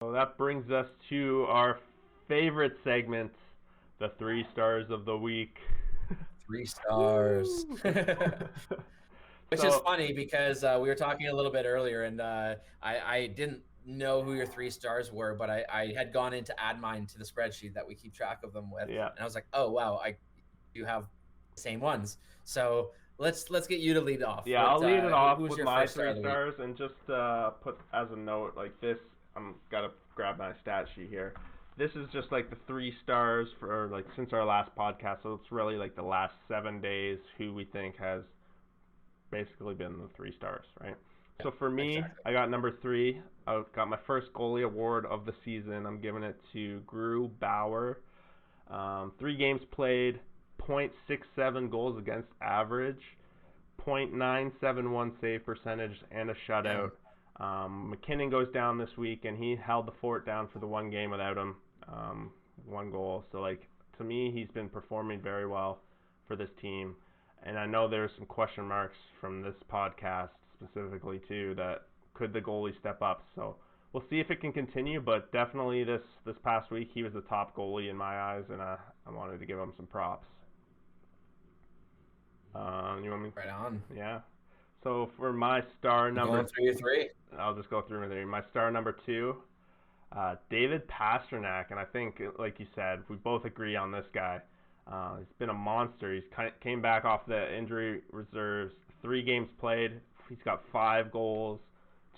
So that brings us to our favorite segment, the 3 stars of the week. 3 stars. Which is So, funny because we were talking a little bit earlier, and I didn't know who your 3 stars were, but I had gone into add mine to the spreadsheet that we keep track of them with, yeah. and I was like, oh wow, you have the same ones. So let's get you to lead off. Yeah, I'll lead it off Who's with your my first star three of the week? stars and just put as a note like this. I'm gotta grab my stat sheet here. This is just like the 3 stars for like since our last podcast, so it's really like the last 7 days who we think has basically been the 3 stars, right? So for me, Exactly. I got number 3. I got my first goalie award of the season. I'm giving it to Grubauer. 3 games played, .67 goals against average, .971 save percentage, and a shutout. McKinnon goes down this week, and he held the fort down for the 1 game without him. 1 goal. So, like, to me, he's been performing very well for this team. And I know there's some question marks from this podcast specifically, too, that could the goalie step up? So we'll see if it can continue, but definitely this past week, he was the top goalie in my eyes, and I wanted to give him some props. You want me? Right on. Yeah. So for my star number, Going through your 3. I'll just go through with it. My star number 2, David Pastrnak, and I think, like you said, we both agree on this guy. He's been a monster. He's came back off the injury reserves. 3 games played. He's got 5 goals,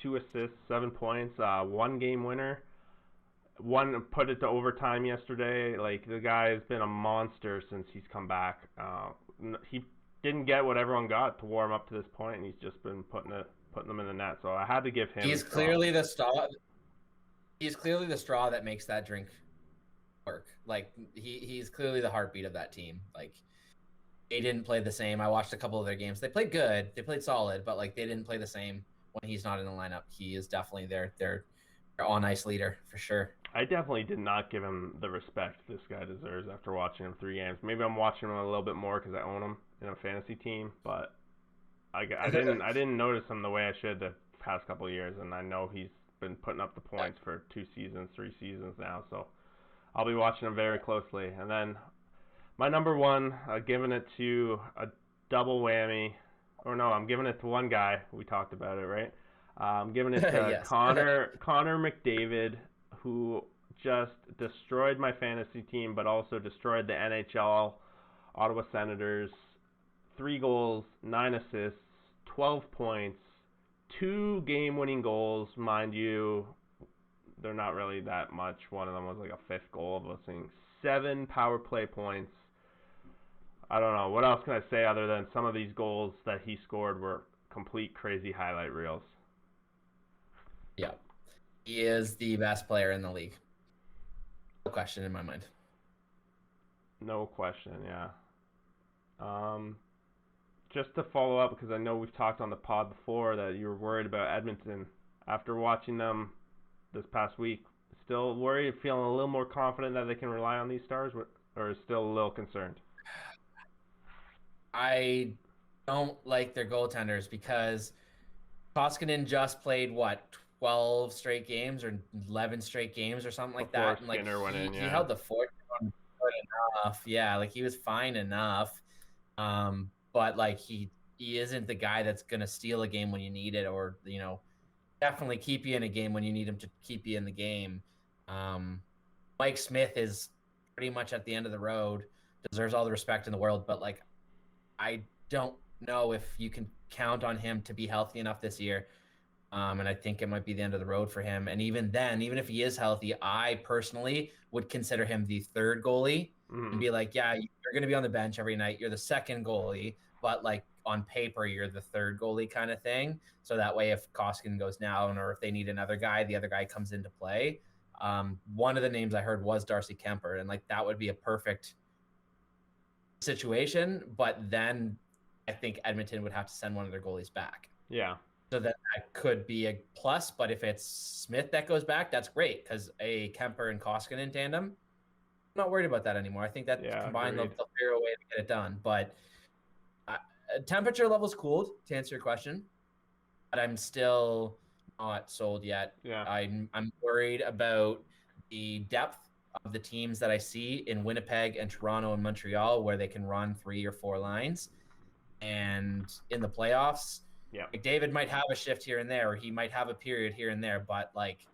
2 assists, 7 points, 1 game winner. One put it to overtime yesterday. Like, the guy has been a monster since he's come back. He didn't get what everyone got to warm up to this point, and he's just been putting them in the net. So I had to give him. He's clearly the straw. He's clearly the straw that makes that drink work. Like he's clearly the heartbeat of that team. Like they didn't play the same. I watched a couple of their games. They played good. They played solid, but like they didn't play the same when he's not in the lineup. He is definitely their on ice leader for sure. I definitely did not give him the respect this guy deserves after watching him 3 games. Maybe I'm watching him a little bit more because I own him in a fantasy team, but I didn't notice him the way I should the past couple of years, and I know he's been putting up the points for 2 seasons, 3 seasons now, so I'll be watching him very closely. And then my number 1, giving it to a double whammy, or no, I'm giving it to one guy. We talked about it, right? I'm giving it to Yes. Connor McDavid, who just destroyed my fantasy team, but also destroyed the NHL Ottawa Senators. 3 goals, 9 assists, 12 points, 2 game-winning goals, mind you. They're not really that much. One of them was like a 5th goal of a thing. 7 power play points. I don't know. What else can I say other than some of these goals that he scored were complete crazy highlight reels? Yeah. He is the best player in the league. No question in my mind. No question, yeah. Just to follow up, because I know we've talked on the pod before that you were worried about Edmonton. After watching them this past week, still worried, feeling a little more confident that they can rely on these stars, or still a little concerned? I don't like their goaltenders because Koskinen just played 12 straight games or 11 straight games or something like Before that, and like Skinner went in, he yeah. held the fort down good enough. Yeah, like he was fine enough. But like he isn't the guy that's gonna steal a game when you need it, or definitely keep you in a game when you need him to keep you in the game. Mike Smith is pretty much at the end of the road, deserves all the respect in the world, but like I don't know if you can count on him to be healthy enough this year. And I think it might be the end of the road for him. And even then, even if he is healthy, I personally would consider him the 3rd goalie and be like, yeah, you're going to be on the bench every night. You're the 2nd goalie, but like on paper, you're the 3rd goalie kind of thing. So that way, if Koskinen goes down or if they need another guy, the other guy comes into play. One of the names I heard was Darcy Kemper, and like that would be a perfect situation. But then I think Edmonton would have to send one of their goalies back. Yeah. So that could be a plus, but if it's Smith that goes back, that's great because a Kemper and Koskinen tandem, I'm not worried about that anymore. I think that combined they'll figure a way to get it done. But temperature levels cooled, to answer your question, but I'm still not sold yet. Yeah. I'm worried about the depth of the teams that I see in Winnipeg and Toronto and Montreal, where they can run 3 or 4 lines. And in the playoffs, Yeah. like David might have a shift here and there, or he might have a period here and there. But like,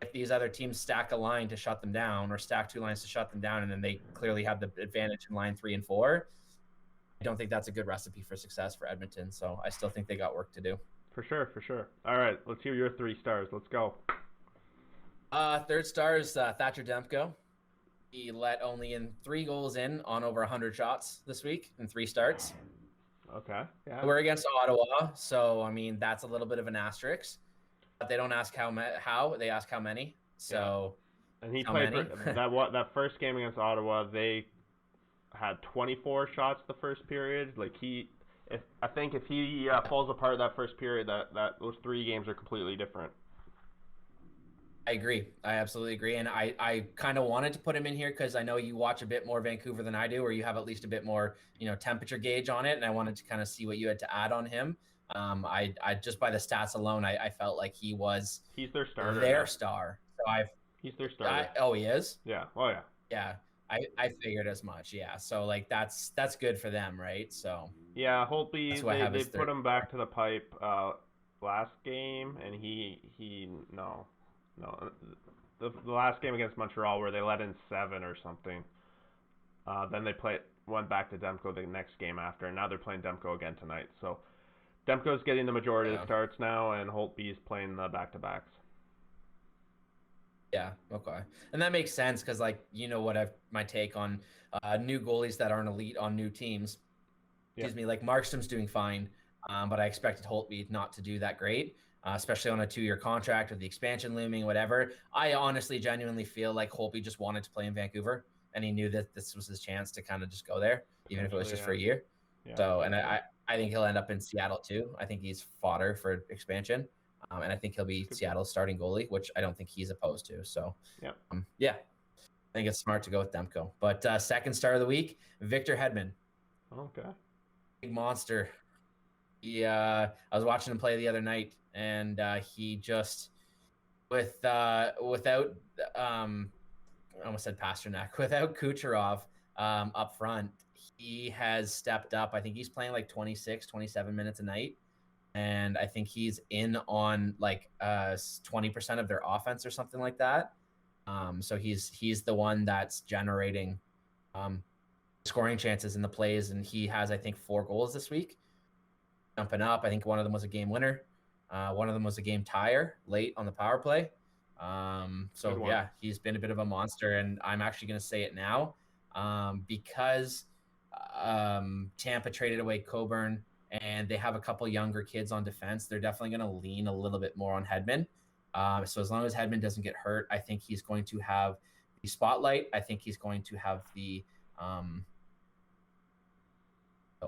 if these other teams stack a line to shut them down, or stack 2 lines to shut them down, and then they clearly have the advantage in line 3 and 4, I don't think that's a good recipe for success for Edmonton. So I still think they got work to do. For sure. All right, let's hear your 3 stars. Let's go. Third star is Thatcher Demko. He let only in 3 goals in on over 100 shots this week in 3 starts. Okay. Yeah. We're against Ottawa, so I mean that's a little bit of an asterisk. But they don't ask how, they ask how many. So, and he played that first game against Ottawa. They had 24 shots the first period. Like I think if he falls apart that first period, that those 3 games are completely different. I agree. I absolutely agree. And I kind of wanted to put him in here because I know you watch a bit more Vancouver than I do, or you have at least a bit more, temperature gauge on it. And I wanted to kind of see what you had to add on him. I just by the stats alone, I felt like he's their starter. Their star. So he's their starter. He is? Yeah. Oh yeah. Yeah. I figured as much. Yeah. So like that's good for them, right? So yeah, Holtby, they put him back to the pipe last game, and no. The last game against Montreal where they let in 7 or something. Then they went back to Demko the next game after, and now they're playing Demko again tonight. So Demko's getting the majority of the starts now, and Holtby's playing the back-to-backs. Yeah, okay. And that makes sense because, like, my take on new goalies that aren't elite on new teams. Excuse me, like Markstrom's doing fine, but I expected Holtby not to do that great. Especially on a 2-year contract with the expansion looming, whatever. I honestly, genuinely feel like Holtby just wanted to play in Vancouver, and he knew that this was his chance to kind of just go there, even if it was just for a year. Yeah. So, and I think he'll end up in Seattle too. I think he's fodder for expansion, and I think he'll be Seattle's starting goalie, which I don't think he's opposed to. So, I think it's smart to go with Demko. But second star of the week, Victor Hedman. Okay. Big monster. I was watching him play the other night, and he just without I almost said Pasternak, without Kucherov up front, he has stepped up. I think he's playing like 26, 27 minutes a night, and I think he's in on like 20% of their offense or something like that. So he's the one that's generating scoring chances in the plays, and he has, I think, 4 goals this week. Jumping up. I think one of them was a game winner. One of them was a game tire late on the power play. So yeah, he's been a bit of a monster, and I'm actually going to say it now because Tampa traded away Coburn, and they have a couple younger kids on defense. They're definitely going to lean a little bit more on Hedman. So as long as Hedman doesn't get hurt, I think he's going to have the spotlight. I think he's going to have the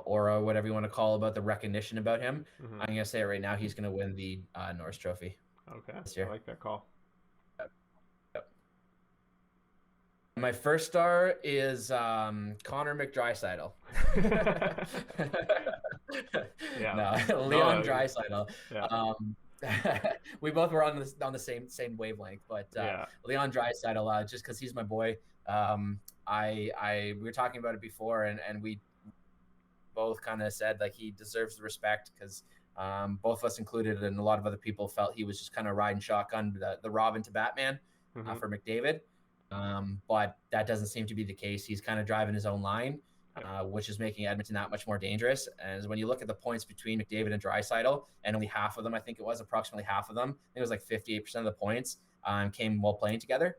aura, whatever you want to call about the recognition about him. I'm going to say it right now. He's going to win the Norris Trophy. Okay. I like that call. Yep. My first star is Connor McDrysaddle. Leon Draisaitl. Yeah. We both were on the same wavelength, but Leon Draisaitl, just because he's my boy. We were talking about it before, and we both kind of said like he deserves the respect because both of us included, and a lot of other people felt he was just kind of riding shotgun the Robin to Batman for McDavid. But that doesn't seem to be the case. He's kind of driving his own line, which is making Edmonton that much more dangerous. And when you look at the points between McDavid and Draisaitl, and only half of them, I think it was approximately half of them, I think it was like 58% of the points came while playing together.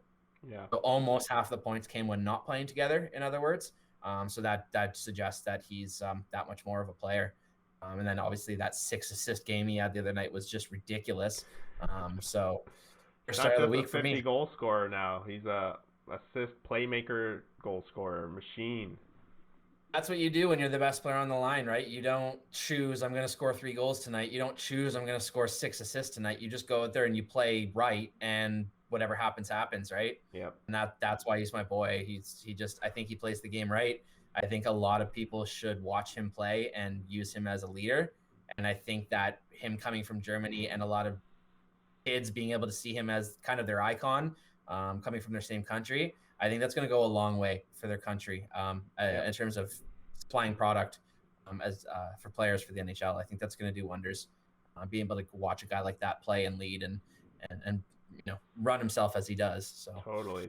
Yeah. So almost half the points came when not playing together, in other words. So that suggests that he's that much more of a player. And then obviously that 6-assist game he had the other night was just ridiculous. So first start of the week for me. 50-goal scorer now. He's a assist playmaker goal scorer machine. That's what you do when you're the best player on the line, right? You don't choose, I'm going to score 3 goals tonight. You don't choose, I'm going to score 6 assists tonight. You just go out there and you play right, and whatever happens, right? Yep. And that's why he's my boy. I think he plays the game right. I think a lot of people should watch him play and use him as a leader. And I think that him coming from Germany and a lot of kids being able to see him as kind of their icon, coming from their same country. I think that's going to go a long way for their country in terms of supplying product as for players for the NHL. I think that's going to do wonders. Being able to watch a guy like that play and lead and run himself as he does. So Totally.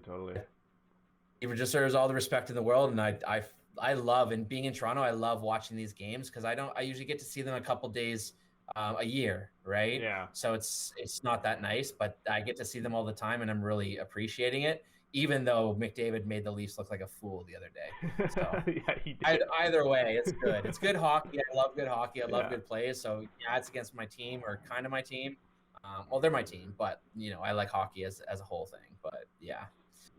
he deserves all the respect in the world, and I love, and being in Toronto, I love watching these games because I usually get to see them a couple days a year, right? Yeah. So it's not that nice, but I get to see them all the time, and I'm really appreciating it. Even though McDavid made the Leafs look like a fool the other day. So yeah, he did. Either way, it's good. It's good hockey. I love good hockey. I love Yeah. good plays. So yeah, it's against my team, or kind of my team. Well, they're my team, but I like hockey as a whole thing. But yeah,